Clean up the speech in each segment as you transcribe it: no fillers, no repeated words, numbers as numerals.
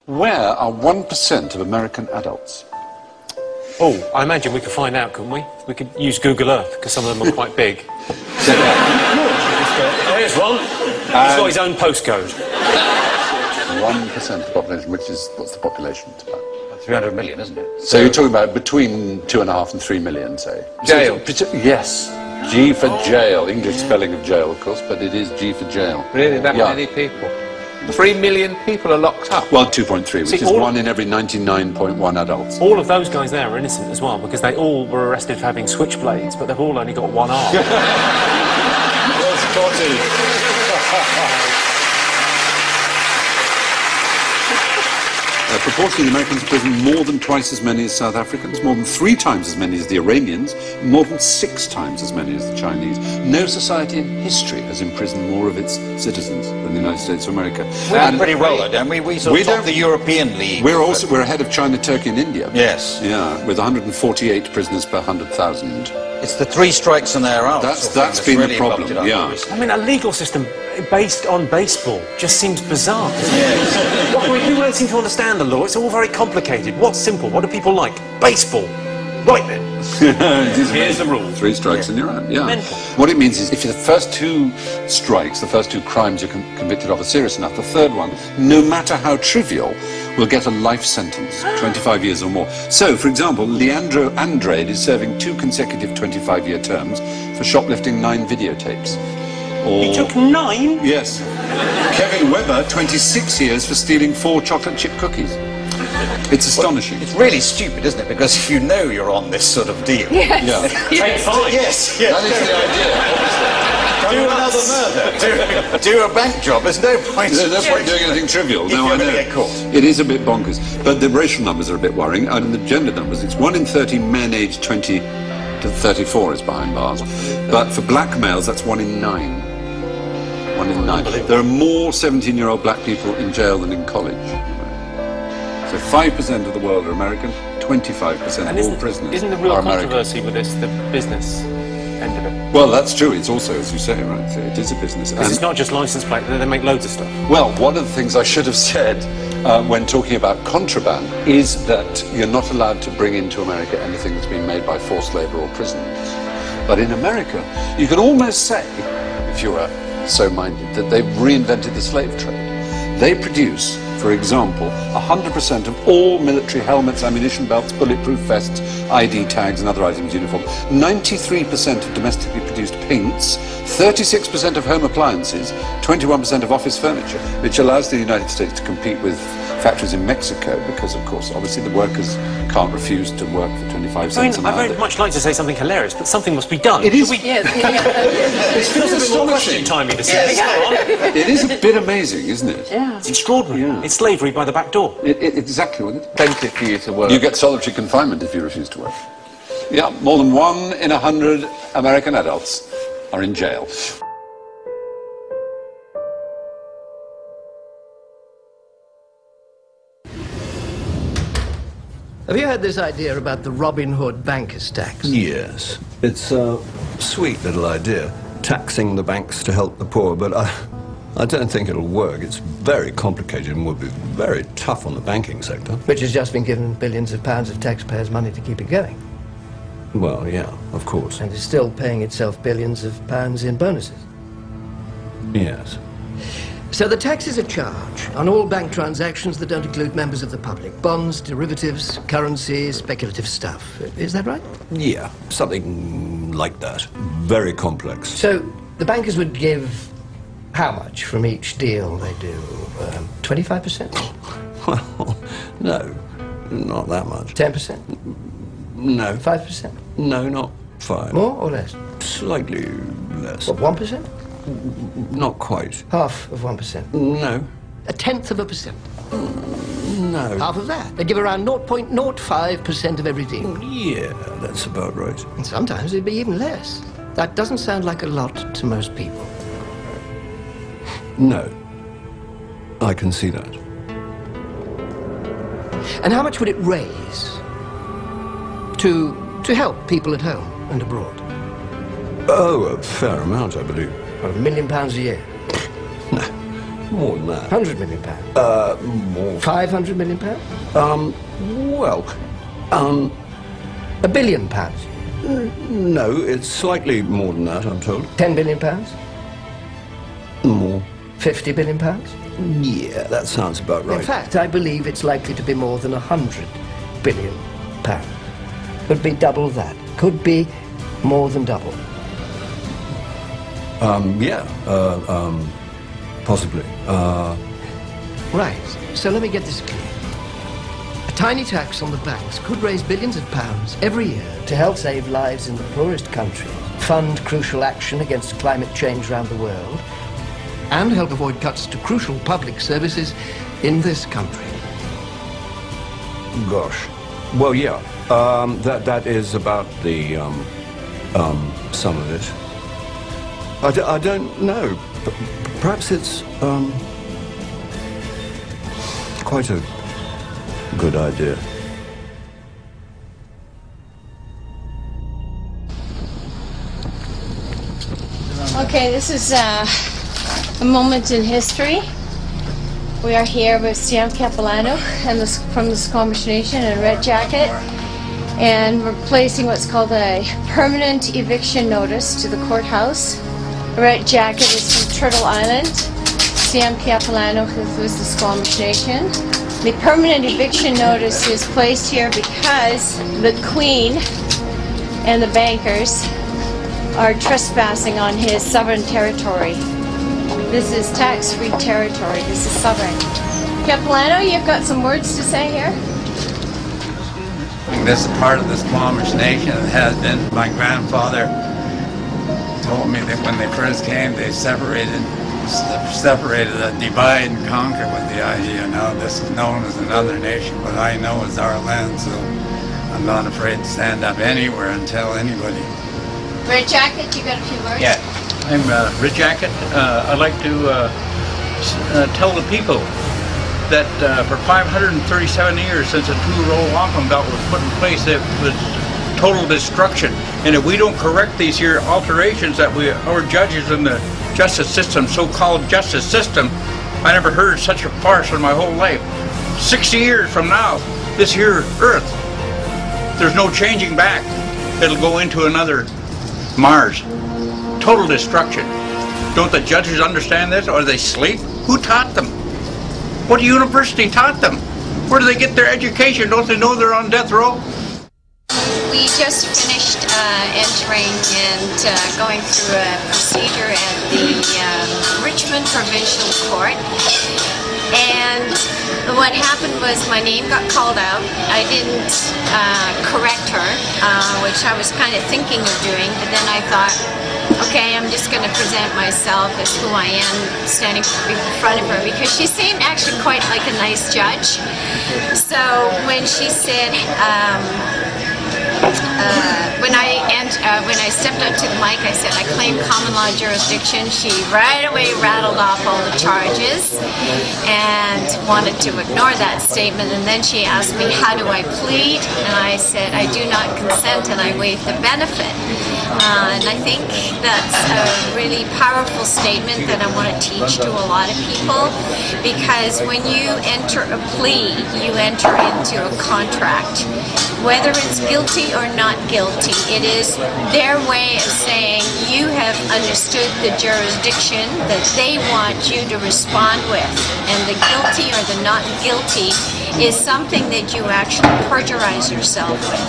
Where are 1% of American adults? Oh, I imagine we could find out, couldn't we? We could use Google Earth, because some of them are quite big. There's one. He's got his own postcode. 1% of the population, which is, what's the population? It's about 300 million, isn't it? So you're talking about between 2.5 and 3 million, say? Jail. Yes. G for jail. English spelling of jail, of course, but it is G for jail. Really, that many people? 3 million people are locked up? Well, 2.3, which is 1 in every 99.1 adults. All of those guys there are innocent as well, because they all were arrested for having switchblades, but they've all only got one arm. Well spotted. Proportionally, the Americans imprison more than twice as many as South Africans, more than 3 times as many as the Iranians, more than 6 times as many as the Chinese. No society in history has imprisoned more of its citizens than the United States of America. We're pretty well, though, don't we? We sort of top the European League. We're ahead of China, Turkey and India. Yes. Yeah, with 148 prisoners per 100,000. It's the 3 strikes and they're out. That's been really the problem, yeah. I mean, a legal system based on baseball just seems bizarre. Yes. We don't seem to understand the law. It's all very complicated. What's simple? What do people like? Baseball. Right then. Here's the rule. 3 strikes and you're out, yeah. Mental. What it means is if the first 2 strikes, the first 2 crimes you're convicted of are serious enough, the third one, no matter how trivial, will get a life sentence, 25 years or more. So, for example, Leandro Andrade is serving 2 consecutive 25-year terms for shoplifting 9 videotapes. Or... He took 9? Yes. Kevin Webber, 26 years for stealing 4 chocolate chip cookies. It's astonishing. Well, it's really stupid, isn't it? Because if you know you're on this sort of deal... Yes. Yeah. Take 5. Yes. That is the idea, Do another murder. Do a bank job. There's no point. There's no point doing anything trivial. If you're going to get caught. It is a bit bonkers. But the racial numbers are a bit worrying. And the gender numbers, it's 1 in 30 men aged 20 to 34 is behind bars. But for black males, that's 1 in 9. 1 in 9. There are more 17-year-old black people in jail than in college. So 5% of the world are American, 25% of all prisoners Isn't the real are American. controversy with this the business end of it? Well, that's true. It's also, as you say, right, it is a business. Because it's not just license plate, they make loads of stuff. Well, one of the things I should have said when talking about contraband is that you're not allowed to bring into America anything that's been made by forced labor or prisoners. But in America, you can almost say, if you were so minded, that they've reinvented the slave trade. They produce, for example, 100% of all military helmets, ammunition belts, bulletproof vests, ID tags and other items uniform, 93% of domestically produced paints, 36% of home appliances, 21% of office furniture, which allows the United States to compete with factories in Mexico because, of course, obviously the workers can't refuse to work for 25 cents an hour. I'd very much like to say something hilarious, but something must be done. It is. Yes. It feels a bit more question-timey to say. It is a bit amazing, isn't it? Yeah. It's extraordinary. Yeah. It's slavery by the back door. Exactly. What it? Plenty for you to work. You get solitary confinement if you refuse to work. Yeah, more than 1 in 100 American adults are in jail. Have you heard this idea about the Robin Hood bankers' tax? Yes. It's a sweet little idea, taxing the banks to help the poor, but I don't think it'll work. It's very complicated and would be very tough on the banking sector. Which has just been given billions of pounds of taxpayers' money to keep it going. Well, yeah, of course. And is still paying itself billions of pounds in bonuses. Yes. So the tax is a charge on all bank transactions that don't include members of the public. Bonds, derivatives, currency, speculative stuff. Is that right? Yeah, something like that. Very complex. So the bankers would give how much from each deal they do? 25%? Well, no, not that much. 10%? No. 5%? No, not 5. More or less? Slightly less. What, 1%? Not quite. Half of 1%? No. 0.1%? No. Half of that. They give around 0.05% of every deal. Yeah, that's about right. And sometimes it'd be even less. That doesn't sound like a lot to most people. No. I can see that. And how much would it raise to help people at home and abroad? Oh, a fair amount, I believe. About £1 million a year. No, more than that. 100 million pounds? More. 500 million pounds? Well, £1 billion pounds? no, it's slightly more than that, I'm told. 10 billion pounds? More. 50 billion pounds? Yeah, that sounds about right. In fact, I believe it's likely to be more than 100 billion pounds. Could be double that. Could be more than double. Yeah, possibly. Right, so let me get this clear. A tiny tax on the banks could raise billions of pounds every year to help save lives in the poorest countries, fund crucial action against climate change around the world, and help avoid cuts to crucial public services in this country. Gosh. Well, yeah. That is about the, some of it. I don't know. Perhaps it's, quite a good idea. Okay, this is a moment in history. We are here with Sam Capilano and from the Squamish Nation in Red Jacket, and we're placing what's called a permanent eviction notice to the courthouse. Red Jacket is from Turtle Island. Sam Capilano is the Squamish Nation. The permanent eviction notice is placed here because the Queen and the bankers are trespassing on his sovereign territory. This is tax-free territory. This is sovereign. Capilano, you've got some words to say here? This is part of the Squamish Nation. It has been. My grandfather told me that when they first came, they separated, divide and conquer with the idea. Now this is known as another nation, but I know it's our land, so I'm not afraid to stand up anywhere and tell anybody. Red Jacket, you got a few words? Yeah, I'm Red Jacket. I'd like to tell the people that for 537 years since the two-row wampum belt was put in place, it was total destruction. And if we don't correct these here alterations that our judges in the justice system, so-called justice system, I never heard such a farce in my whole life. 60 years from now, this here earth, there's no changing back. It'll go into another Mars. Total destruction. Don't the judges understand this, or they sleep? Who taught them? What university taught them? Where do they get their education? Don't they know they're on death row? We just finished entering and going through a procedure at the Richmond Provincial Court, and what happened was my name got called out. I didn't correct her, which I was kind of thinking of doing, but then I thought, okay, I'm just going to present myself as who I am standing in front of her, because she seemed actually quite like a nice judge. So when she said, when I stepped up to the mic, I said I claim common law jurisdiction. She right away rattled off all the charges and wanted to ignore that statement, and then she asked me, how do I plead? And I said, I do not consent and I waive the benefit. And I think that's a really powerful statement that I want to teach to a lot of people, because when you enter a plea, you enter into a contract. Whether it's guilty or not guilty, it is their way of saying you have understood the jurisdiction that they want you to respond with, and the guilty or the not guilty is something that you actually perjurize yourself with.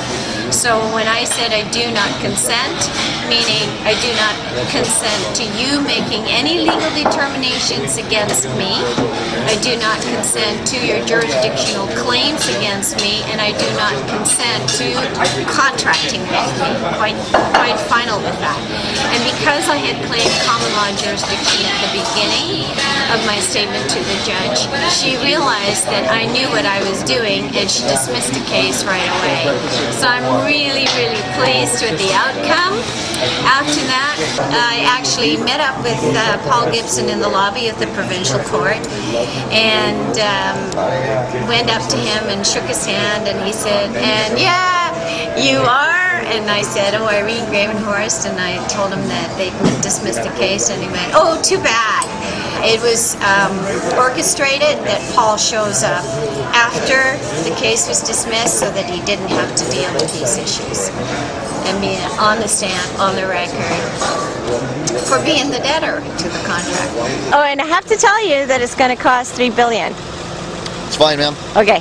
So when I said I do not consent, meaning I do not consent to you making any legal determinations against me, I do not consent to your jurisdictional claims against me, and I do not consent to contracting with me. Quite final with that. And because I had claimed common law jurisdiction at the beginning of my statement to the judge, she realized that I knew what I was doing, and she dismissed the case right away. So I'm really, really pleased with the outcome. After that, I actually met up with Paul Gibson in the lobby of the provincial court, and went up to him and shook his hand, and he said, and yeah, you are? And I said, oh, Irene Gravenhorst, and I told him that they dismissed the case, and he went, oh, too bad. It was orchestrated that Paul shows up after the case was dismissed so that he didn't have to deal with these issues. And being on the stand, on the record, for being the debtor to the contract. Oh, and I have to tell you that it's going to cost $3 billion. It's fine, ma'am. Okay.